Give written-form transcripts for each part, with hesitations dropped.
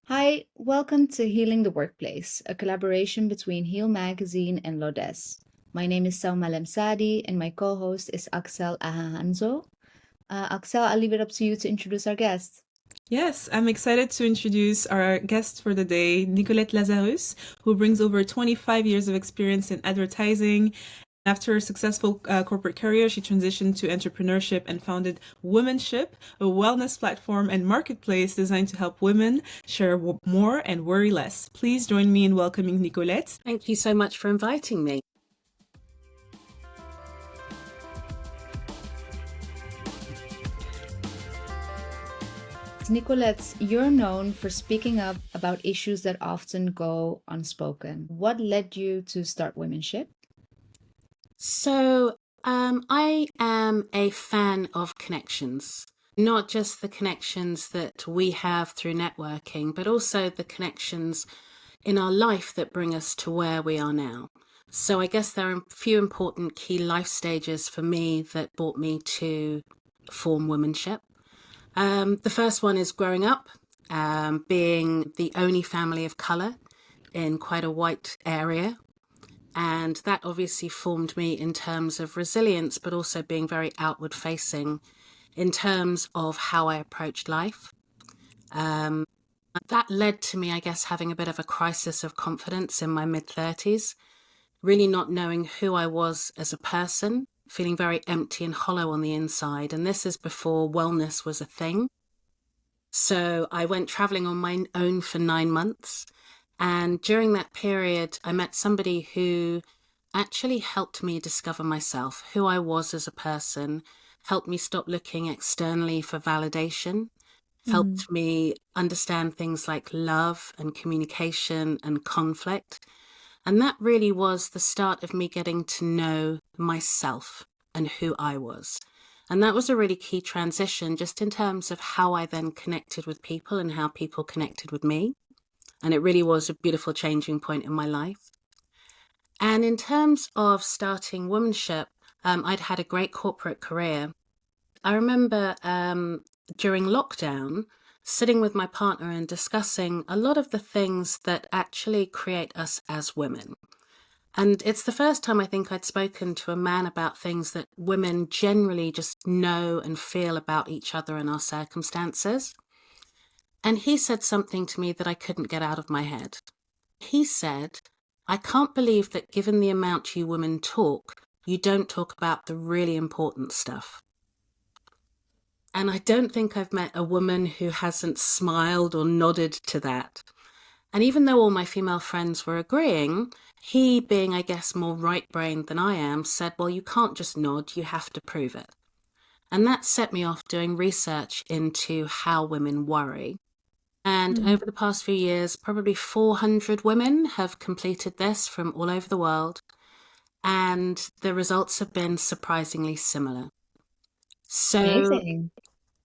Hi, welcome to Healing the Workplace, a collaboration between Heal Magazine and LAUDACE. My name is Selma Lemsaadi, and my co host is Axelle Ahanhanzo. Axelle, I'll leave it up to you to introduce our guest. Yes, I'm excited to introduce our guest for the day, Nicolette Lazarus, who brings over 25 years of experience in advertising. After a successful corporate career, she transitioned to entrepreneurship and founded Womanship, a wellness platform and marketplace designed to help women share more and worry less. Please join me in welcoming Nicolette. Thank you so much for inviting me. Nicolette, you're known for speaking up about issues that often go unspoken. What led you to start Womenship? I am a fan of connections, not just the connections that we have through networking, but also the connections in our life that bring us to where we are now. So I guess there are a few important key life stages for me that brought me to form Womanship. The first one is growing up, being the only family of colour in quite a white area. And that obviously formed me in terms of resilience, but also being very outward facing in terms of how I approached life. That led to me, I guess, having a bit of a crisis of confidence in my mid-30s, really not knowing who I was as a person, feeling very empty and hollow on the inside. And this is before wellness was a thing. So I went traveling on my own for 9 months. And during that period, I met somebody who actually helped me discover myself, who I was as a person, helped me stop looking externally for validation, helped me understand things like love and communication and conflict. And that really was the start of me getting to know myself and who I was. And that was a really key transition just in terms of how I then connected with people and how people connected with me. And it really was a beautiful changing point in my life. And in terms of starting Womanship, I'd had a great corporate career. I remember during lockdown, sitting with my partner and discussing a lot of the things that actually create us as women. And it's the first time I think I'd spoken to a man about things that women generally just know and feel about each other and our circumstances. And he said something to me that I couldn't get out of my head. He said, I can't believe that given the amount you women talk, you don't talk about the really important stuff. And I don't think I've met a woman who hasn't smiled or nodded to that. And even though all my female friends were agreeing, he, being, I guess, more right-brained than I am, said, well, you can't just nod, you have to prove it. And that set me off doing research into how women worry. And over the past few years, probably 400 women have completed this from all over the world. And the results have been surprisingly similar. So Amazing.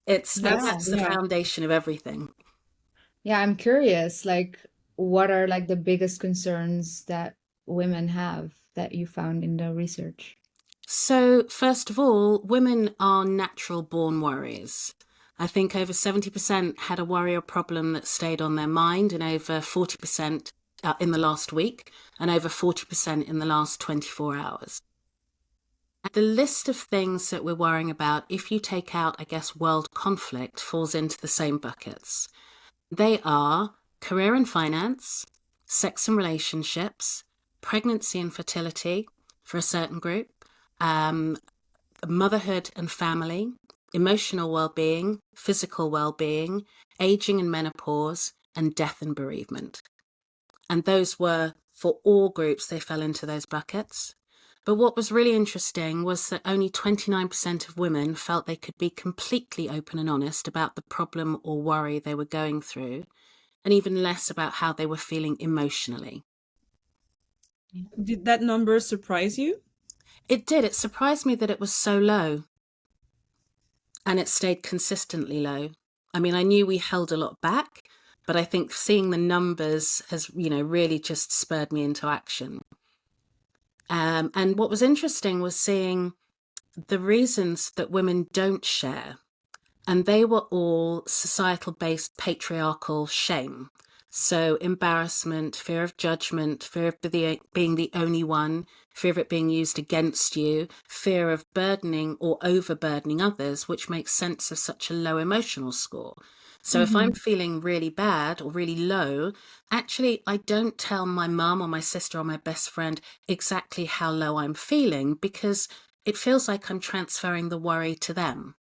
that's the Yeah. foundation of everything. Yeah, I'm curious, what are the biggest concerns that women have that you found in the research? So, first of all, women are natural born worriers. I think over 70% had a worry or problem that stayed on their mind, and over 40% in the last week, and over 40% in the last 24 hours. The list of things that we're worrying about, if you take out, I guess, world conflict, falls into the same buckets. They are career and finance, sex and relationships, pregnancy and fertility for a certain group, motherhood and family, emotional well-being, physical well-being, aging and menopause, and death and bereavement. And those were, for all groups, they fell into those buckets. But what was really interesting was that only 29% of women felt they could be completely open and honest about the problem or worry they were going through, and even less about how they were feeling emotionally. Did that number surprise you? It did. It surprised me that it was so low, and it stayed consistently low. I mean, I knew we held a lot back, but I think seeing the numbers has, really just spurred me into action. And what was interesting was seeing the reasons that women don't share. And they were all societal-based patriarchal shame. So embarrassment, fear of judgment, fear of being the only one, fear of it being used against you, fear of burdening or overburdening others, which makes sense of such a low emotional score. So if I'm feeling really bad or really low, actually, I don't tell my mum or my sister or my best friend exactly how low I'm feeling, because it feels like I'm transferring the worry to them.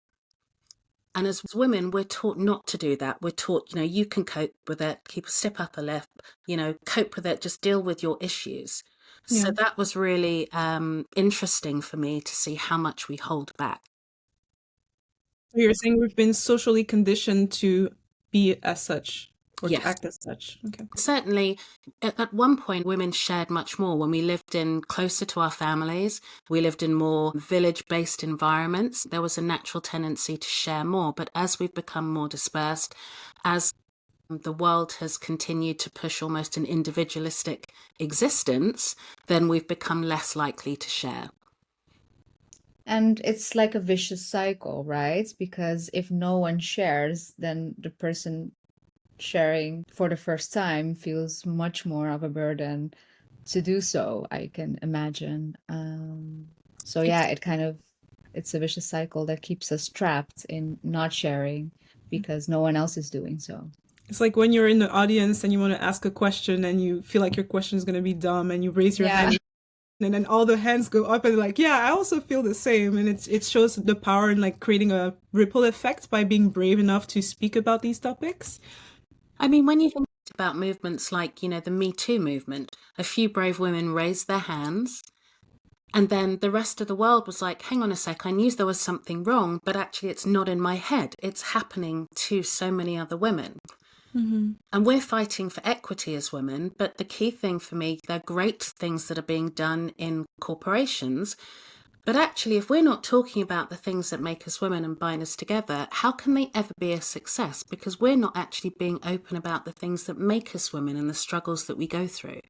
And as women, we're taught not to do that. We're taught, you can cope with it, keep a step upper lip, cope with it, just deal with your issues. So Yeah. that was really interesting for me to see how much we hold back. You're saying we've been socially conditioned to be as such or to Yes. act as such. Okay. Certainly, at one point, women shared much more. When we lived in closer to our families, we lived in more village-based environments, there was a natural tendency to share more. But as we've become more dispersed, as the world has continued to push almost an individualistic existence, then we've become less likely to share. And it's like a vicious cycle, right? Because if no one shares, then the person sharing for the first time feels much more of a burden to do so, I can imagine. So yeah, it's a vicious cycle that keeps us trapped in not sharing because no one else is doing so. It's like when you're in the audience and you want to ask a question and you feel like your question is going to be dumb and you raise your Yeah. hand and then all the hands go up and like, yeah, I also feel the same. And it shows the power in like creating a ripple effect by being brave enough to speak about these topics. I mean, when you think about movements like, the Me Too movement, a few brave women raised their hands. And then the rest of the world was like, hang on a sec, I knew there was something wrong, but actually it's not in my head. It's happening to so many other women. And we're fighting for equity as women. But the key thing for me, they're great things that are being done in corporations. But actually, if we're not talking about the things that make us women and bind us together, how can they ever be a success? Because we're not actually being open about the things that make us women and the struggles that we go through.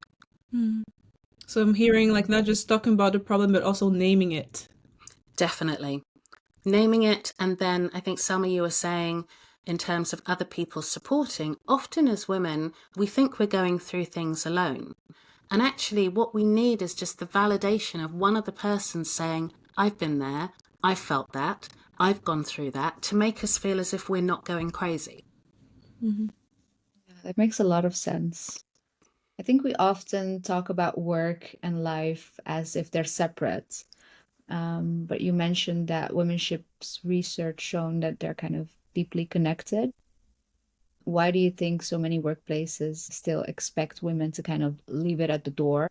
So I'm hearing like not just talking about the problem, but also naming it. Definitely. Naming it. And then I think, Selma, you were saying in terms of other people supporting, often as women, we think we're going through things alone. And actually, what we need is just the validation of one other person saying, I've been there, I've felt that, I've gone through that, to make us feel as if we're not going crazy. That makes a lot of sense. I think we often talk about work and life as if they're separate. But you mentioned that womanship's research shown that they're kind of deeply connected. Why do you think so many workplaces still expect women to kind of leave it at the door?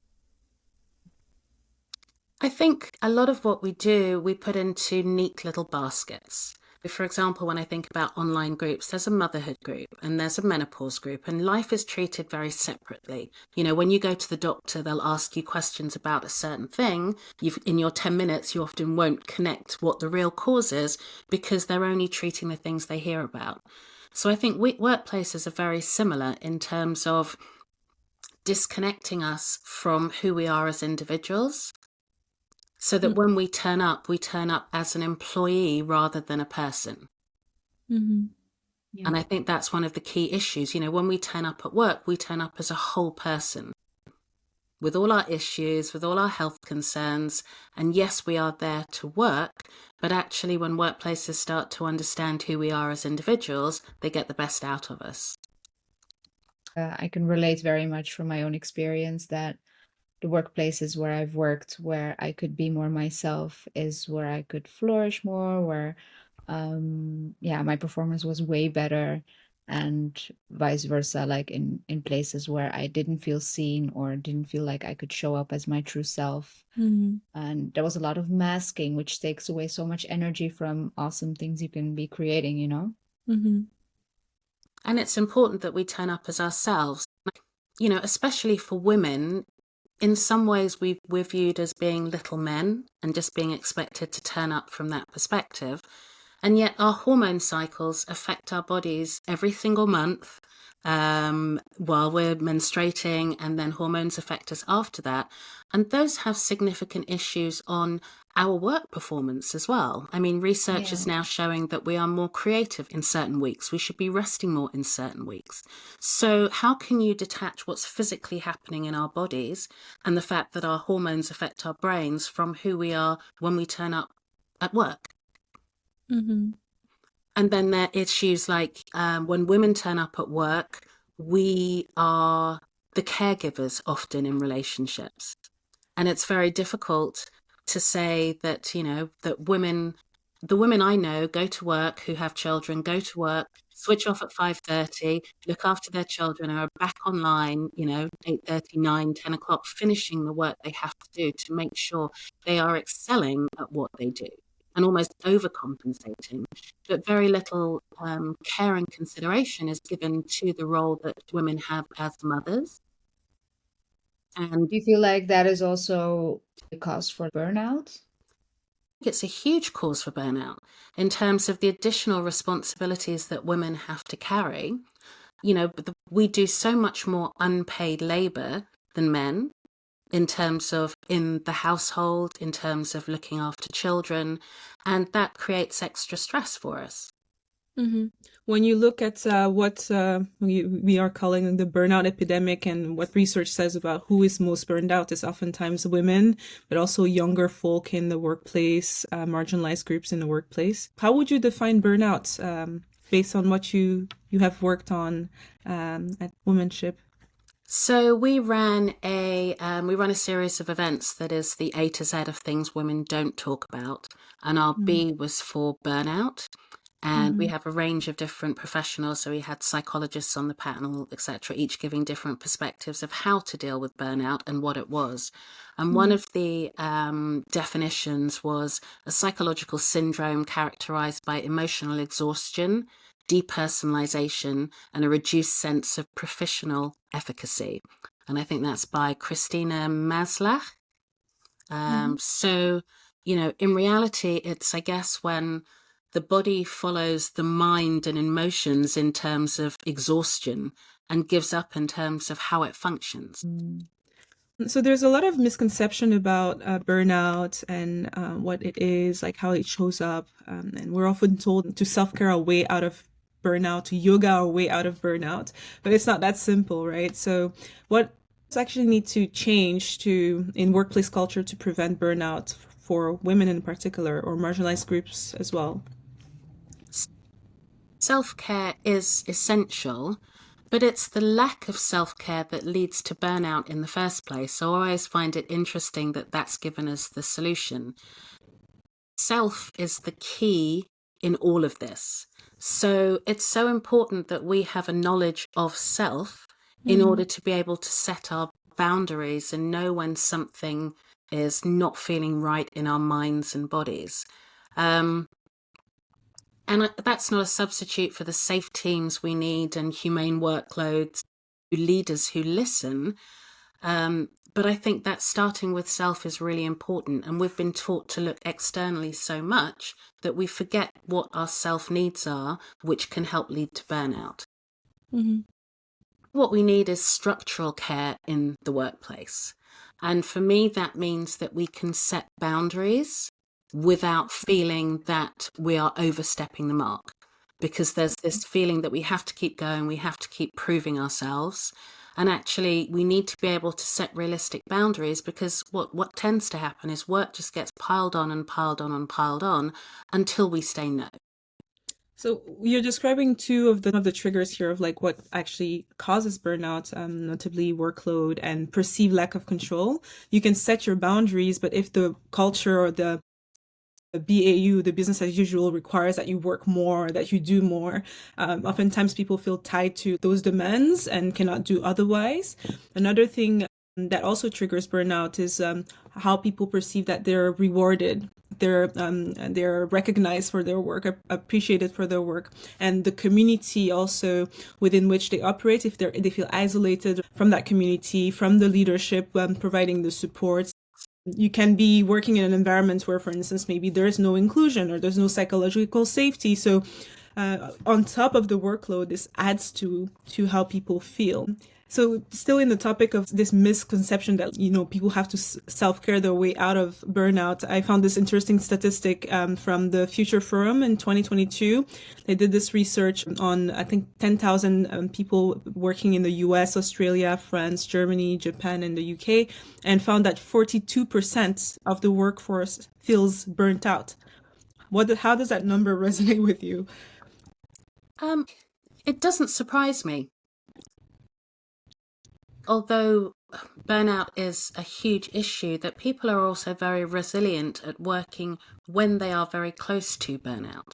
I think a lot of what we do, we put into neat little baskets. For example, when I think about online groups, there's a motherhood group and there's a menopause group, and life is treated very separately. When you go to the doctor, they'll ask you questions about a certain thing. In your 10 minutes, you often won't connect what the real cause is because they're only treating the things they hear about. So I think workplaces are very similar in terms of disconnecting us from who we are as individuals, so that when we turn up as an employee rather than a person. Yeah. And I think that's one of the key issues. When we turn up at work, we turn up as a whole person with all our issues, with all our health concerns. And yes, we are there to work, but actually when workplaces start to understand who we are as individuals, they get the best out of us. I can relate very much from my own experience that the workplaces where I've worked, where I could be more myself, is where I could flourish more, where, yeah, my performance was way better, and vice versa, like in places where I didn't feel seen or didn't feel like I could show up as my true self. And there was a lot of masking, which takes away so much energy from awesome things you can be creating, you know? And it's important that we turn up as ourselves, especially for women. In some ways, we're viewed as being little men and just being expected to turn up from that perspective. And yet our hormone cycles affect our bodies every single month while we're menstruating, and then hormones affect us after that. And those have significant issues on our work performance as well. I mean, research is Yeah. now showing that we are more creative in certain weeks. We should be resting more in certain weeks. So how can you detach what's physically happening in our bodies and the fact that our hormones affect our brains from who we are when we turn up at work? Mm-hmm. And then there are issues like when women turn up at work, we are the caregivers often in relationships. And it's very difficult to say that, you know, that the women I know go to work who have children, go to work, switch off at 5:30, look after their children, are back online, you know, 8:30, 9, 10 o'clock, finishing the work they have to do to make sure they are excelling at what they do and almost overcompensating. But very little care and consideration is given to the role that women have as mothers. And Do you feel like that is also the cause for burnout? it's a huge cause for burnout in terms of the additional responsibilities that women have to carry. You know, we do so much more unpaid labor than men in terms of in the household, in terms of looking after children, and that creates extra stress for us. Mm-hmm. When you look at what we are calling the burnout epidemic and what research says about who is most burned out is oftentimes women, but also younger folk in the workplace, marginalized groups in the workplace. How would you define burnout based on what you have worked on at Womanship? So we ran a series of events that is the A to Z of things women don't talk about, and our B was for burnout. And we Mm-hmm. have a range of different professionals. So we had psychologists on the panel, etc., each giving different perspectives of how to deal with burnout and what it was. And one of the definitions was a psychological syndrome characterized by emotional exhaustion, depersonalization, and a reduced sense of professional efficacy. And I think that's by Christina Maslach. So, you know, in reality, it's, I guess, when the body follows the mind and emotions in terms of exhaustion and gives up in terms of how it functions. So there's a lot of misconception about burnout and what it is, like how it shows up. And we're often told to self-care our way out of burnout, to yoga our way out of burnout, but it's not that simple, right? So what actually need to change in workplace culture to prevent burnout for women in particular or marginalized groups as well? Self-care is essential, but it's the lack of self-care that leads to burnout in the first place. So I always find it interesting that that's given as the solution. Self is the key in all of this. So it's so important that we have a knowledge of self in order to be able to set our boundaries and know when something is not feeling right in our minds and bodies. And that's not a substitute for the safe teams we need and humane workloads, leaders who listen. But I think that starting with self is really important. And we've been taught to look externally so much that we forget what our self needs are, which can help lead to burnout. Mm-hmm. What we need is structural care in the workplace. And for me, that means that we can set boundaries without feeling that we are overstepping the mark, because there's this feeling that we have to keep going, we have to keep proving ourselves. And actually, we need to be able to set realistic boundaries, because what tends to happen is work just gets piled on and piled on and piled on until we say no. So you're describing two of the triggers here of like what actually causes burnout, notably workload and perceived lack of control. You can set your boundaries, but if the culture or the BAU, the business as usual, requires that you work more, that you do more, oftentimes people feel tied to those demands and cannot do otherwise. Another thing that also triggers burnout is how people perceive that they're rewarded, they're recognized for their work, appreciated for their work, and the community also within which they operate. If they feel isolated from that community, from the leadership providing the support. You can be working in an environment where, for instance, maybe there is no inclusion or there's no psychological safety. So on top of the workload, this adds to how people feel. So still in the topic of this misconception that, people have to self-care their way out of burnout, I found this interesting statistic from the Future Forum in 2022. They did this research on, I think, 10,000 people working in the US, Australia, France, Germany, Japan, and the UK, and found that 42% of the workforce feels burnt out. How does that number resonate with you? It doesn't surprise me. Although burnout is a huge issue, that people are also very resilient at working when they are very close to burnout,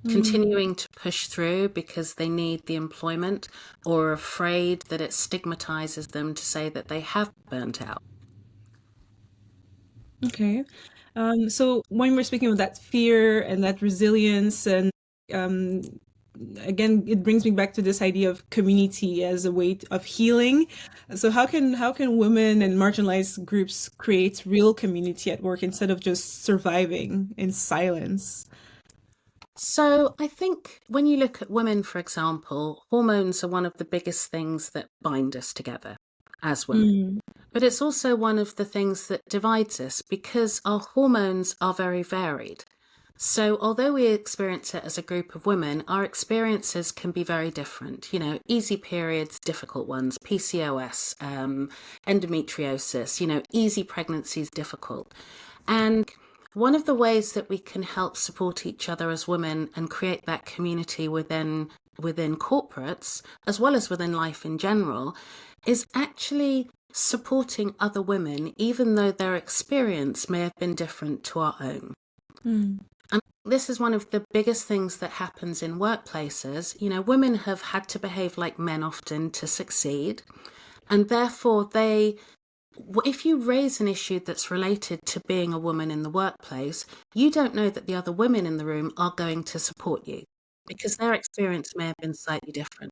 continuing to push through because they need the employment or are afraid that it stigmatizes them to say that they have burnt out. Okay. So when we're speaking of that fear and that resilience, and again, it brings me back to this idea of community as a way of healing. So how can women and marginalized groups create real community at work instead of just surviving in silence? So I think when you look at women, for example, hormones are one of the biggest things that bind us together as women. But it's also one of the things that divides us because our hormones are very varied. So although we experience it as a group of women, our experiences can be very different. Easy periods, difficult ones, PCOS, endometriosis, easy pregnancies, difficult. And one of the ways that we can help support each other as women and create that community within corporates, as well as within life in general, is actually supporting other women, even though their experience may have been different to our own. And this is one of the biggest things that happens in workplaces. Women have had to behave like men often to succeed. And therefore, if you raise an issue that's related to being a woman in the workplace, you don't know that the other women in the room are going to support you because their experience may have been slightly different.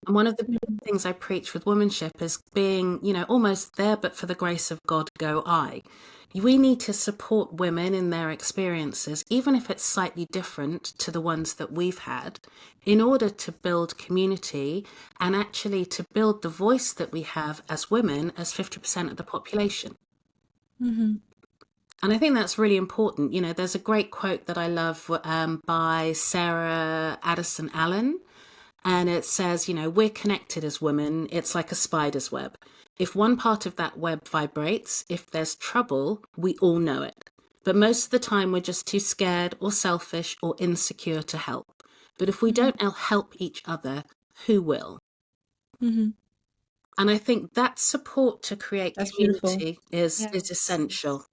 And one of the big things I preach with Womanship is being, almost there, but for the grace of God, go I. We need to support women in their experiences, even if it's slightly different to the ones that we've had, in order to build community and actually to build the voice that we have as women as 50% of the population. And I think that's really important. There's a great quote that I love by Sarah Addison Allen. And it says, we're connected as women. It's like a spider's web. If one part of that web vibrates, if there's trouble, we all know it. But most of the time, we're just too scared or selfish or insecure to help. But if we don't help each other, who will? And I think that support to create community is essential.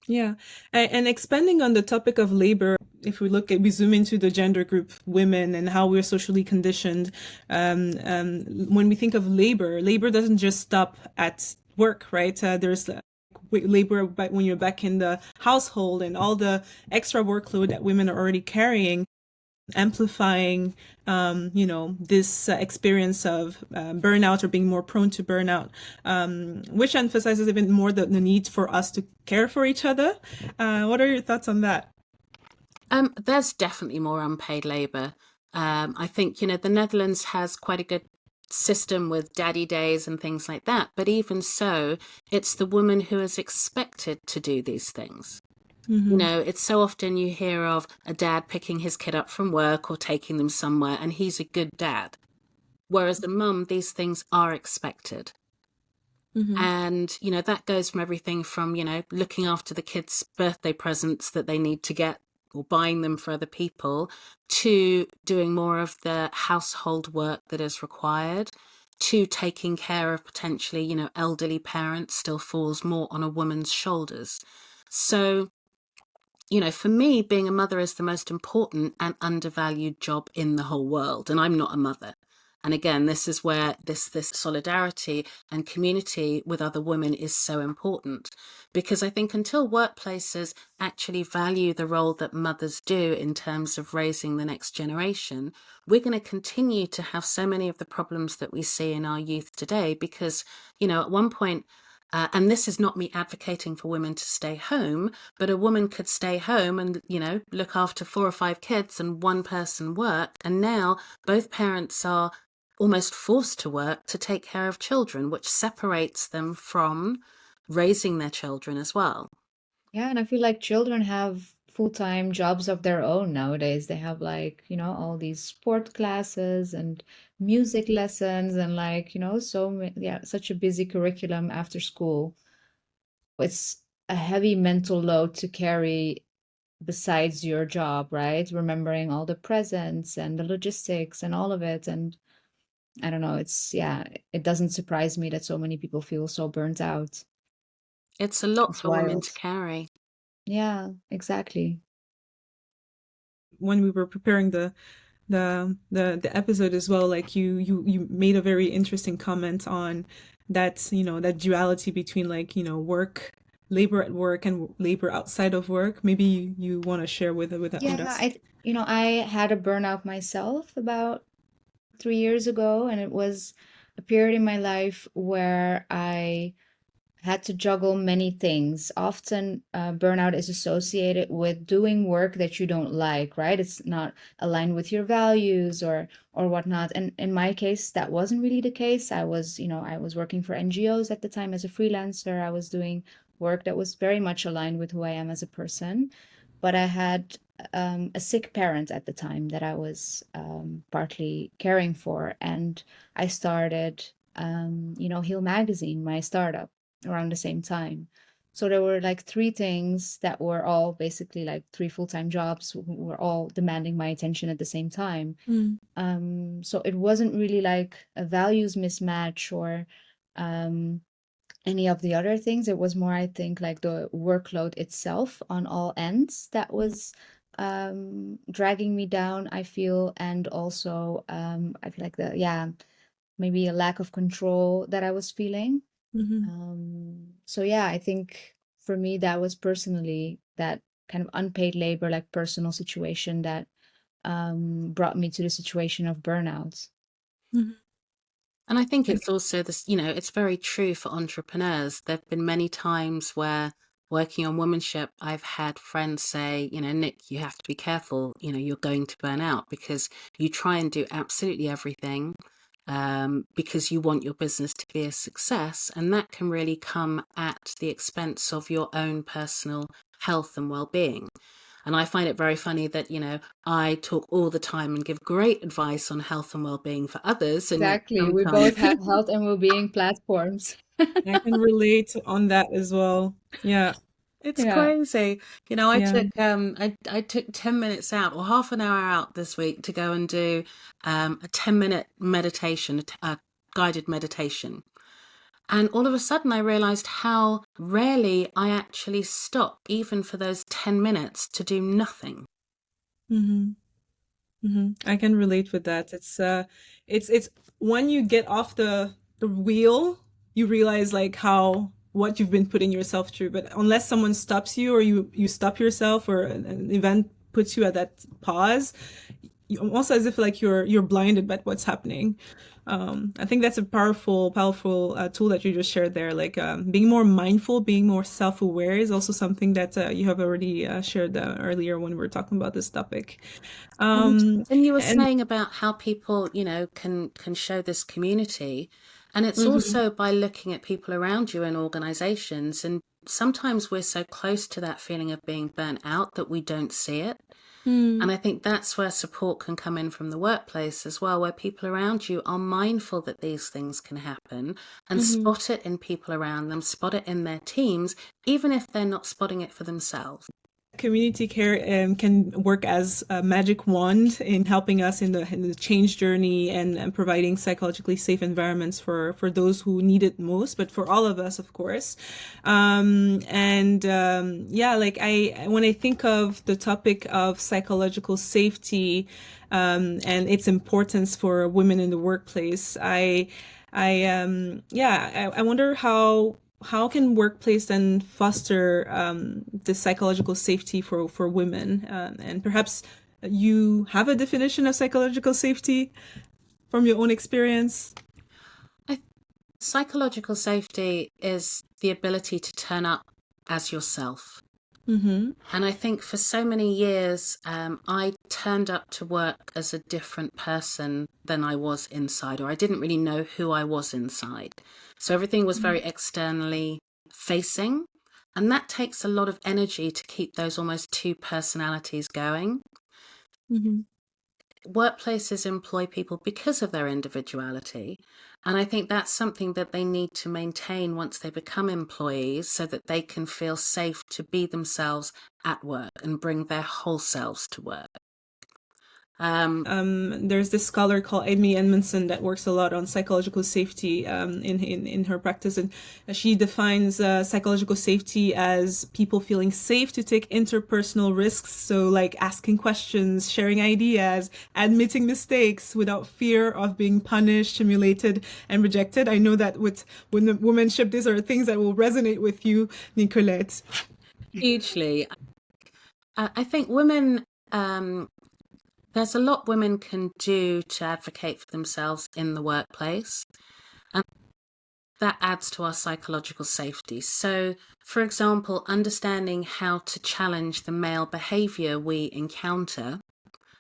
Yeah. And expanding on the topic of labor, if we zoom into the gender group women and how we're socially conditioned, when we think of labor doesn't just stop at work, right? There's labor when you're back in the household and all the extra workload that women are already carrying, amplifying this experience of burnout or being more prone to burnout, which emphasizes even more the need for us to care for each other. What are your thoughts on that? There's definitely more unpaid labor. I think the Netherlands has quite a good system with daddy days and things like that, but even so, it's the woman who is expected to do these things. It's so often you hear of a dad picking his kid up from work or taking them somewhere, and he's a good dad. Whereas a mum, these things are expected. And, that goes from everything from, looking after the kids' birthday presents that they need to get or buying them for other people, to doing more of the household work that is required, to taking care of potentially, elderly parents still falls more on a woman's shoulders. So, for me, being a mother is the most important and undervalued job in the whole world. And I'm not a mother. And again, this is where this solidarity and community with other women is so important. Because I think until workplaces actually value the role that mothers do in terms of raising the next generation, we're going to continue to have so many of the problems that we see in our youth today. Because, at one point, And this is not me advocating for women to stay home, but a woman could stay home and, look after 4 or 5 kids and one person work. And now both parents are almost forced to work to take care of children, which separates them from raising their children as well. Yeah, and I feel like children have full-time jobs of their own nowadays. They have like, all these sport classes and music lessons and like, such a busy curriculum after school. It's a heavy mental load to carry besides your job, right? Remembering all the presents and the logistics and all of it. And I don't know, it doesn't surprise me that so many people feel so burnt out. It's a lot It's for women wild. to carry. Yeah, exactly. When we were preparing the episode as well, like you made a very interesting comment on that, that duality between like, work, labor at work and labor outside of work. Maybe you want to share with Yeah, us. I had a burnout myself about 3 years ago, and it was a period in my life where I had to juggle many things. Often, burnout is associated with doing work that you don't like, right? It's not aligned with your values or whatnot. And in my case, that wasn't really the case. I was working for NGOs at the time as a freelancer. I was doing work that was very much aligned with who I am as a person. But I had a sick parent at the time that I was partly caring for, and I started, Heal Magazine, my startup, around the same time. So there were like three things that were all basically like three full-time jobs who were all demanding my attention at the same time. Mm. So it wasn't really like a values mismatch or um, any of the other things. It was more, I think, like the workload itself on all ends that was dragging me down, I feel. And also, I feel like maybe a lack of control that I was feeling. Mm-hmm. So yeah, I think for me that was personally that kind of unpaid labor, like personal situation that brought me to the situation of burnout. Mm-hmm. And I think So, it's also this, it's very true for entrepreneurs. There have been many times where working on womanship, I've had friends say, Nick, you have to be careful, you're going to burn out because you try and do absolutely everything because you want your business to be a success. And that can really come at the expense of your own personal health and well-being. And I find it very funny that, I talk all the time and give great advice on health and well-being for others. And yet exactly. We sometimes, both have health and well-being platforms. I can relate on that as well. Yeah. it's Yeah. crazy. I Yeah. took I took 10 minutes out or half an hour out this week to go and do a 10-minute meditation, a guided meditation. And all of a sudden, I realized how rarely I actually stop, even for those 10 minutes, to do nothing. Mm-hmm. Mm-hmm. I can relate with that. It's when you get off the wheel, you realize like how what you've been putting yourself through. But unless someone stops you or you stop yourself or an event puts you at that pause, almost as if like you're blinded by what's happening. I think that's a powerful tool that you just shared there. Like being more mindful, being more self-aware is also something that you have already shared earlier when we were talking about this topic. And you were And saying about how people, can show this community. And it's mhm, also by looking at people around you in organizations. And sometimes we're so close to that feeling of being burnt out that we don't see it. mm, And I think that's where support can come in from the workplace as well, where people around you are mindful that these things can happen and mhm. spot it in people around them, spot it in their teams, even if they're not spotting it for themselves. Community care can work as a magic wand in helping us in the change journey and providing psychologically safe environments for those who need it most, but for all of us, of course. Yeah, like when I think of the topic of psychological safety and its importance for women in the workplace, I wonder how can workplace then foster this psychological safety for women? And perhaps you have a definition of psychological safety from your own experience. Psychological safety is the ability to turn up as yourself. Mm-hmm. And I think for so many years, I turned up to work as a different person than I was inside, or I didn't really know who I was inside. So everything was very externally facing. And that takes a lot of energy to keep those almost two personalities going. Mm-hmm. Workplaces employ people because of their individuality. And I think that's something that they need to maintain once they become employees, so that they can feel safe to be themselves at work and bring their whole selves to work. There's this scholar called Amy Edmondson that works a lot on psychological safety in her practice, and she defines psychological safety as people feeling safe to take interpersonal risks, so like asking questions, sharing ideas, admitting mistakes without fear of being punished, humiliated, and rejected. I know that with Womanship, these are things that will resonate with you, Nicolette. Hugely. I think women... there's a lot women can do to advocate for themselves in the workplace, and that adds to our psychological safety. So, for example, understanding how to challenge the male behavior we encounter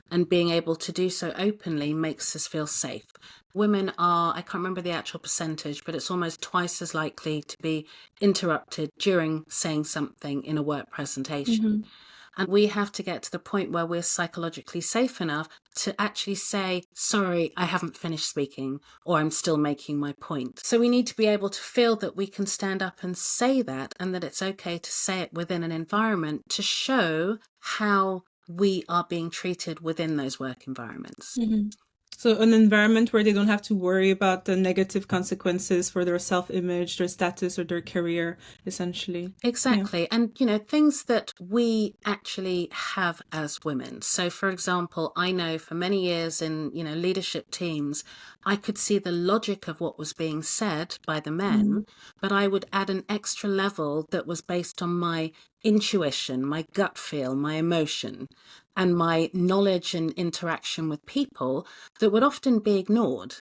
and being able to do so openly makes us feel safe. Women are, I can't remember the actual percentage, but it's almost twice as likely to be interrupted during saying something in a work presentation. Mm-hmm. And we have to get to the point where we're psychologically safe enough to actually say, sorry, I haven't finished speaking, or I'm still making my point. So we need to be able to feel that we can stand up and say that, and that it's okay to say it within an environment to show how we are being treated within those work environments. Mm-hmm. So an environment where they don't have to worry about the negative consequences for their self-image, their status, or their career, essentially. Exactly. Yeah. And, you know, things that we actually have as women. So, for example, I know for many years in, you know, leadership teams, I could see the logic of what was being said by the men, but I would add an extra level that was based on my intuition, my gut feel, my emotion, and my knowledge and interaction with people that would often be ignored.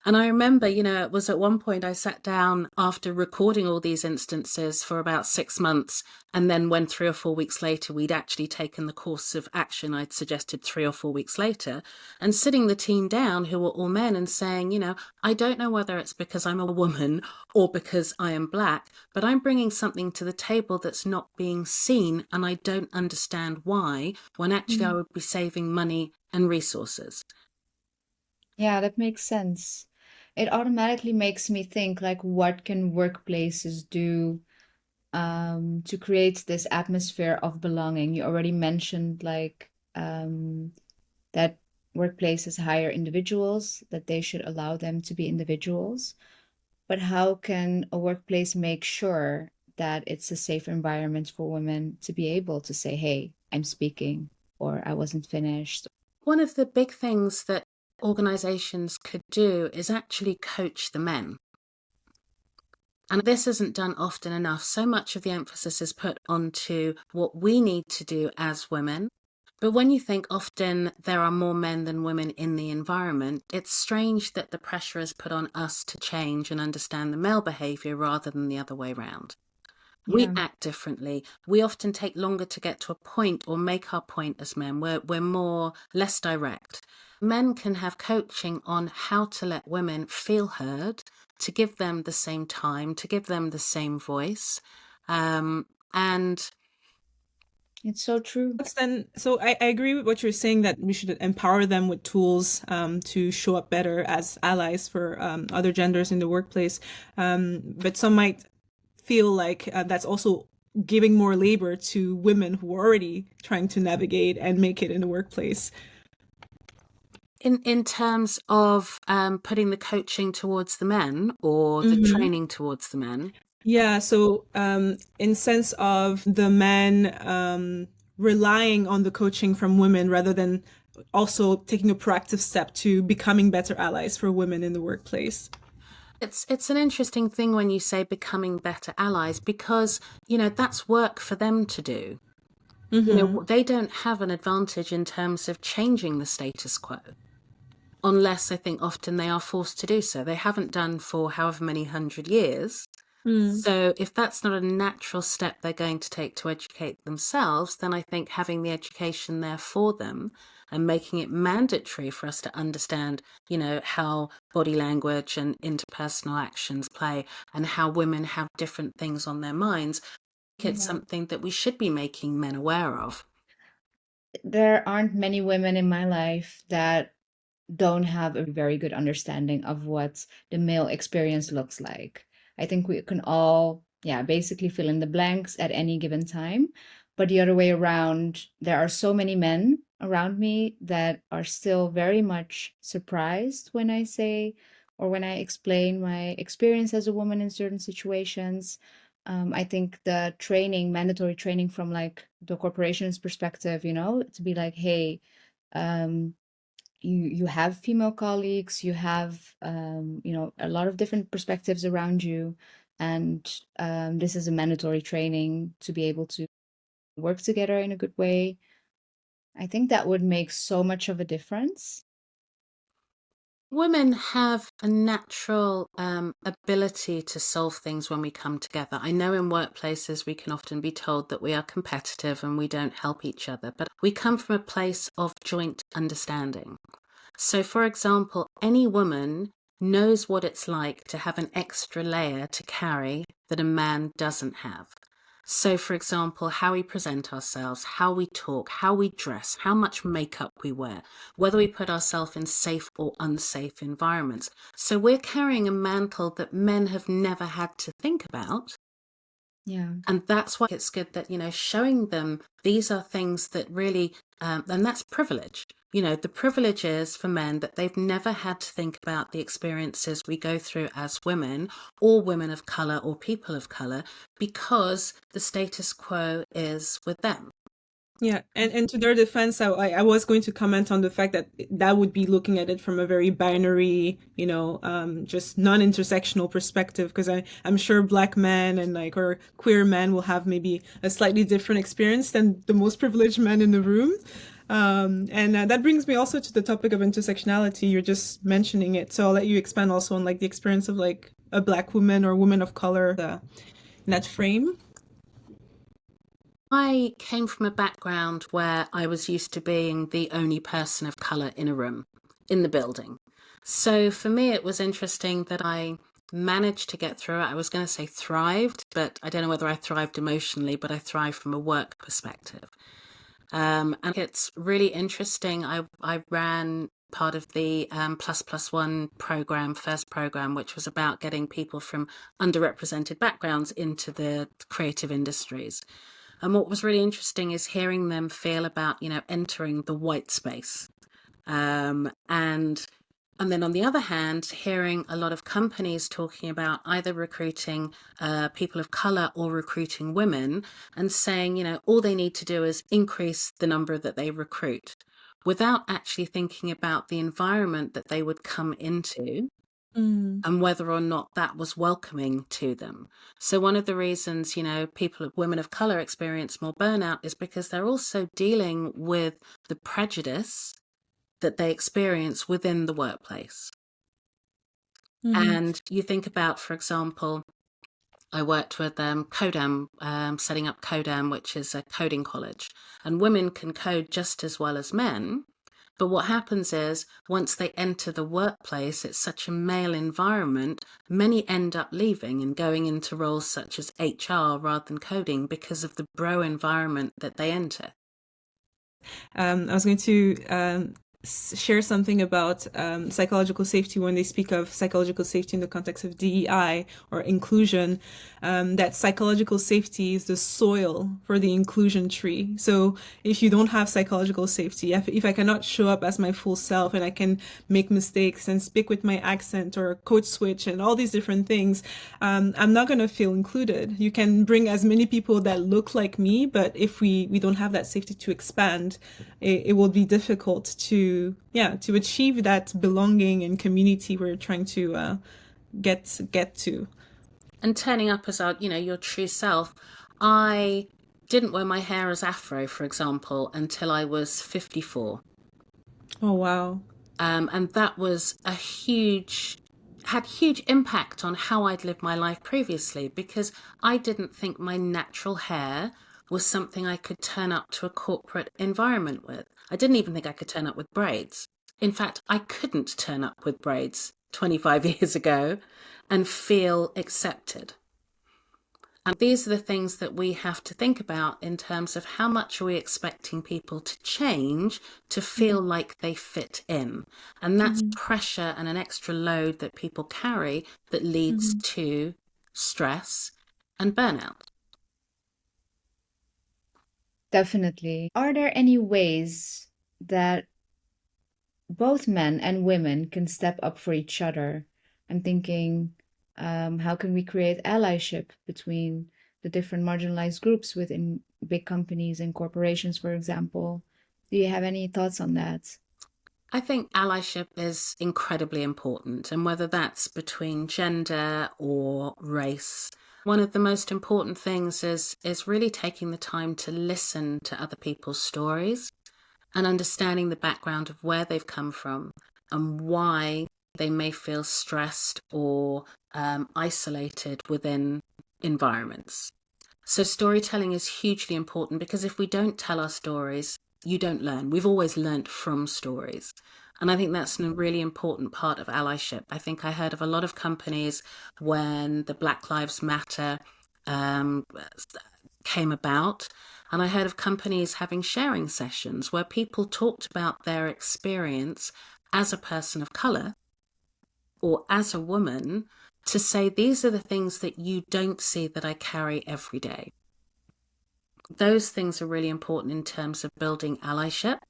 And I remember, you know, it was at one point I sat down after recording all these instances for about 6 months. And then when 3 or 4 weeks later, we'd actually taken the course of action I'd suggested 3 or 4 weeks later, and sitting the team down, who were all men, and saying, you know, I don't know whether it's because I'm a woman or because I am black, but I'm bringing something to the table that's not being seen. And I don't understand why, when actually I would be saving money and resources. Yeah, that makes sense. It automatically makes me think, like, what can workplaces do to create this atmosphere of belonging? You already mentioned, like, that workplaces hire individuals, that they should allow them to be individuals. But how can a workplace make sure that it's a safe environment for women to be able to say, hey, I'm speaking, or I wasn't finished? One of the big things that organizations could do is actually coach the men. And this isn't done often enough. So much of the emphasis is put onto what we need to do as women. But when you think often there are more men than women in the environment, it's strange that the pressure is put on us to change and understand the male behavior rather than the other way around. We act differently. We often take longer to get to a point or make our point as men. We're more less direct. Men can have coaching on how to let women feel heard, to give them the same time, to give them the same voice. And it's so true. So I agree with what you're saying, that we should empower them with tools to show up better as allies for other genders in the workplace. But some might feel like that's also giving more labor to women who are already trying to navigate and make it in the workplace. In terms of putting the coaching towards the men or the training towards the men? Yeah, so in sense of the men relying on the coaching from women rather than also taking a proactive step to becoming better allies for women in the workplace. It's an interesting thing when you say becoming better allies, because, you know, that's work for them to do. You know, they don't have an advantage in terms of changing the status quo. unless I think often they are forced to do so. They haven't done for however many 100 years. So if that's not a natural step they're going to take to educate themselves, then I think having the education there for them and making it mandatory for us to understand, how body language and interpersonal actions play and how women have different things on their minds, it's something that we should be making men aware of. There aren't many women in my life that don't have a very good understanding of what the male experience looks like. I think we can all, basically fill in the blanks at any given time. But the other way around, there are so many men around me that are still very much surprised when I say or when I explain my experience as a woman in certain situations. I think the training, mandatory training from like the corporation's perspective, to be like, hey, um, you have female colleagues, you have a lot of different perspectives around you, and this is a mandatory training to be able to work together in a good way. I think that would make so much of a difference. Women have a natural ability to solve things when we come together. I know in workplaces we can often be told that we are competitive and we don't help each other, but we come from a place of joint understanding. So, for example, any woman knows what it's like to have an extra layer to carry that a man doesn't have. So, for example, how we present ourselves, how we talk, how we dress, how much makeup we wear, whether we put ourselves in safe or unsafe environments. So we're carrying a mantle that men have never had to think about. Yeah. And that's why it's good that, showing them these are things that really, and that's privilege. The privilege is for men that they've never had to think about the experiences we go through as women or women of colour or people of colour because the status quo is with them. Yeah, and to their defense, I was going to comment on the fact that that would be looking at it from a very binary, just non-intersectional perspective, because I'm sure Black men and or queer men will have maybe a slightly different experience than the most privileged men in the room. And that brings me also to the topic of intersectionality. You're just mentioning it, so I'll let you expand also on the experience of a Black woman or woman of color in that frame. I came from a background where I was used to being the only person of colour in a room, in the building. So for me, it was interesting that I managed to get through it. I was going to say thrived, but I don't know whether I thrived emotionally, but I thrived from a work perspective. And it's really interesting. I ran part of the ++1 program, first program, which was about getting people from underrepresented backgrounds into the creative industries. And what was really interesting is hearing them feel about, entering the white space. And then on the other hand, hearing a lot of companies talking about either recruiting people of colour or recruiting women and saying, all they need to do is increase the number that they recruit without actually thinking about the environment that they would come into. And whether or not that was welcoming to them. So one of the reasons, women of colour experience more burnout is because they're also dealing with the prejudice that they experience within the workplace. And you think about, for example, I worked with Codam, setting up Codam, which is a coding college. And women can code just as well as men. But what happens is once they enter the workplace, it's such a male environment, many end up leaving and going into roles such as HR rather than coding because of the bro environment that they enter. I was going to share something about psychological safety when they speak of psychological safety in the context of DEI or inclusion, that psychological safety is the soil for the inclusion tree. So if you don't have psychological safety, if I cannot show up as my full self and I can make mistakes and speak with my accent or code switch and all these different things, I'm not going to feel included. You can bring as many people that look like me, but if we don't have that safety to expand, it will be difficult to achieve that belonging and community we're trying to get to. And turning up as your true self. I didn't wear my hair as afro, for example, until I was 54. Oh, wow. And that was had huge impact on how I'd lived my life previously, because I didn't think my natural hair was something I could turn up to a corporate environment with. I didn't even think I could turn up with braids. In fact, I couldn't turn up with braids 25 years ago and feel accepted. And these are the things that we have to think about in terms of how much are we expecting people to change to feel like they fit in. And that's pressure and an extra load that people carry that leads to stress and burnout. Definitely. Are there any ways that both men and women can step up for each other? I'm thinking, how can we create allyship between the different marginalized groups within big companies and corporations, for example? Do you have any thoughts on that? I think allyship is incredibly important, and whether that's between gender or race, one of the most important things is really taking the time to listen to other people's stories and understanding the background of where they've come from and why they may feel stressed or isolated within environments. So storytelling is hugely important, because if we don't tell our stories, you don't learn. We've always learnt from stories. And I think that's a really important part of allyship. I think I heard of a lot of companies when the Black Lives Matter um, came about. And I heard of companies having sharing sessions where people talked about their experience as a person of color or as a woman, to say, these are the things that you don't see that I carry every day. Those things are really important in terms of building allyship,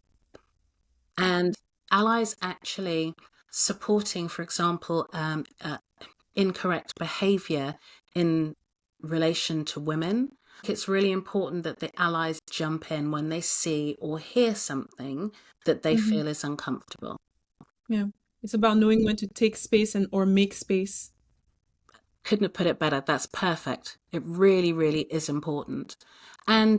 and allies actually supporting, for example, incorrect behavior in relation to women. It's really important that the allies jump in when they see or hear something that they feel is uncomfortable. Yeah. It's about knowing when to take space and or make space. Couldn't have put it better. That's perfect. It really, really is important. And,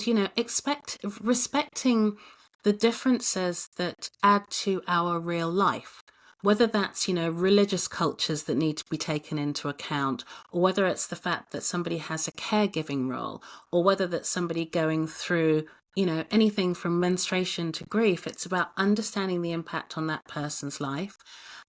respecting the differences that add to our real life, whether that's, religious cultures that need to be taken into account, or whether it's the fact that somebody has a caregiving role, or whether that's somebody going through, anything from menstruation to grief. It's about understanding the impact on that person's life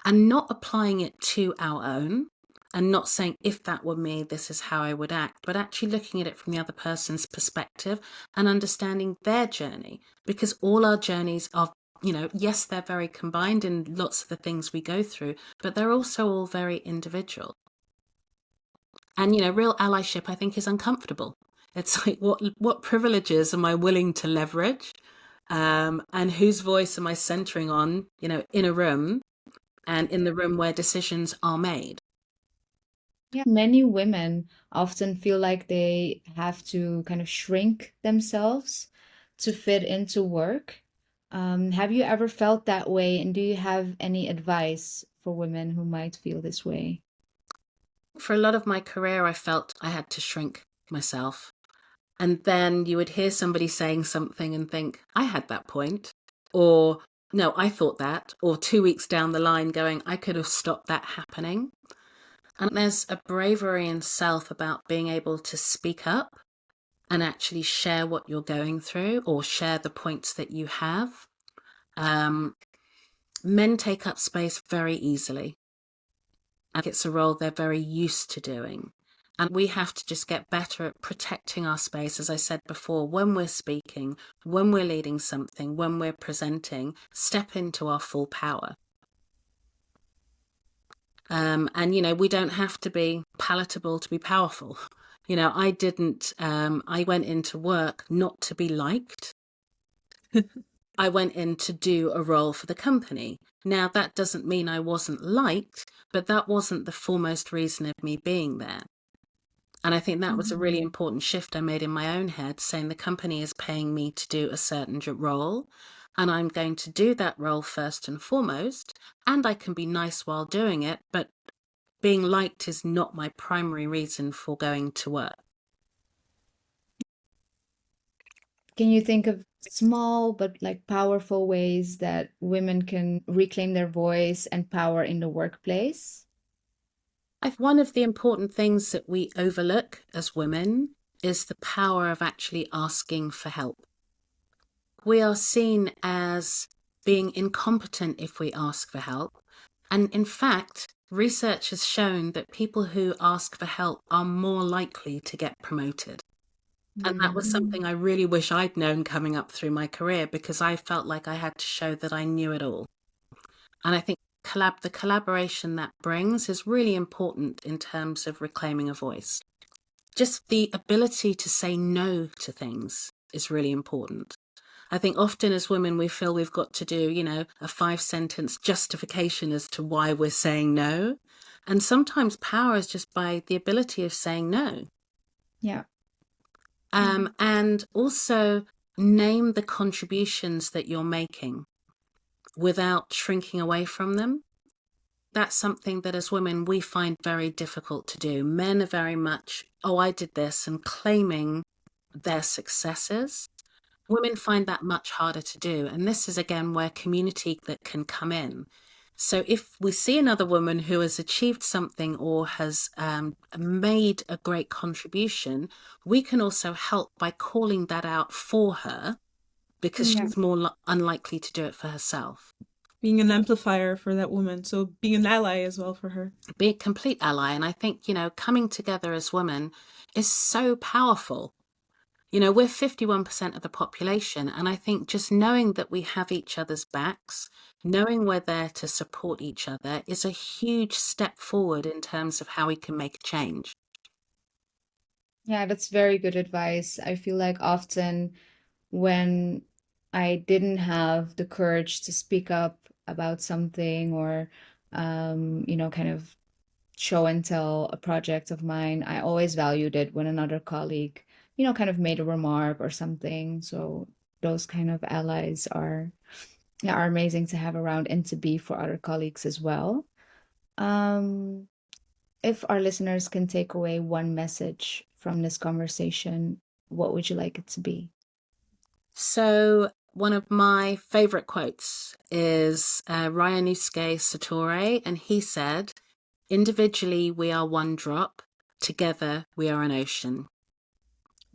and not applying it to our own, and not saying, if that were me, this is how I would act, but actually looking at it from the other person's perspective and understanding their journey. Because all our journeys are, yes, they're very combined in lots of the things we go through, but they're also all very individual. And, real allyship, I think, is uncomfortable. It's like, what privileges am I willing to leverage? And whose voice am I centering on, in a room and in the room where decisions are made? Yeah, many women often feel like they have to kind of shrink themselves to fit into work. Have you ever felt that way? And do you have any advice for women who might feel this way? For a lot of my career, I felt I had to shrink myself. And then you would hear somebody saying something and think, I had that point. Or, no, I thought that. Or 2 weeks down the line going, I could have stopped that happening. And there's a bravery in self about being able to speak up and actually share what you're going through, or share the points that you have. Men take up space very easily, and it's a role they're very used to doing. And we have to just get better at protecting our space, as I said before, when we're speaking, when we're leading something, when we're presenting, step into our full power. And, we don't have to be palatable to be powerful. I went into work not to be liked. I went in to do a role for the company. Now, that doesn't mean I wasn't liked, but that wasn't the foremost reason of me being there. And I think that was a really important shift I made in my own head, saying the company is paying me to do a certain role, and I'm going to do that role first and foremost, and I can be nice while doing it, but being liked is not my primary reason for going to work. Can you think of small but like powerful ways that women can reclaim their voice and power in the workplace? One of the important things that we overlook as women is the power of actually asking for help. We are seen as being incompetent if we ask for help. And in fact, research has shown that people who ask for help are more likely to get promoted. And that was something I really wish I'd known coming up through my career, because I felt like I had to show that I knew it all. And I think the collaboration that brings is really important in terms of reclaiming a voice. Just the ability to say no to things is really important. I think often as women, we feel we've got to do, a 5-sentence justification as to why we're saying no. And sometimes power is just by the ability of saying no. Yeah. And also name the contributions that you're making without shrinking away from them. That's something that as women, we find very difficult to do. Men are very much, oh, I did this, and claiming their successes. Women find that much harder to do. And this is, again, where community that can come in. So if we see another woman who has achieved something or has made a great contribution, we can also help by calling that out for her, because she's more unlikely to do it for herself. Being an amplifier for that woman. So being an ally as well for her. Be a complete ally. And I think, coming together as women is so powerful. We're 51% of the population. And I think just knowing that we have each other's backs, knowing we're there to support each other, is a huge step forward in terms of how we can make a change. Yeah, that's very good advice. I feel like often when I didn't have the courage to speak up about something or, kind of show and tell a project of mine, I always valued it when another colleague, kind of made a remark or something. So those kind of allies are amazing to have around and to be for other colleagues as well. If our listeners can take away one message from this conversation, what would you like it to be? So one of my favorite quotes is Ryanosuke Satori, and he said, "Individually, we are one drop. Together, we are an ocean."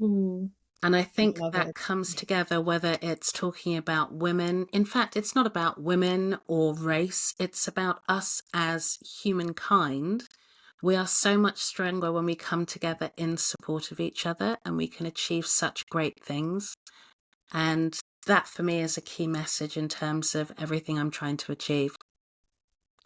Ooh. And I think love that it. comes together, whether it's talking about women. In fact, it's not about women or race. It's about us as humankind. We are so much stronger when we come together in support of each other, and we can achieve such great things. And that for me is a key message in terms of everything I'm trying to achieve.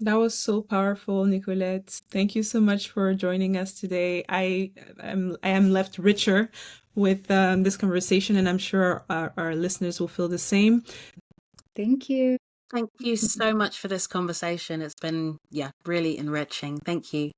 That was so powerful, Nicolette. Thank you so much for joining us today. I am left richer with this conversation, and I'm sure our listeners will feel the same. Thank you. Thank you so much for this conversation. It's been, really enriching. Thank you.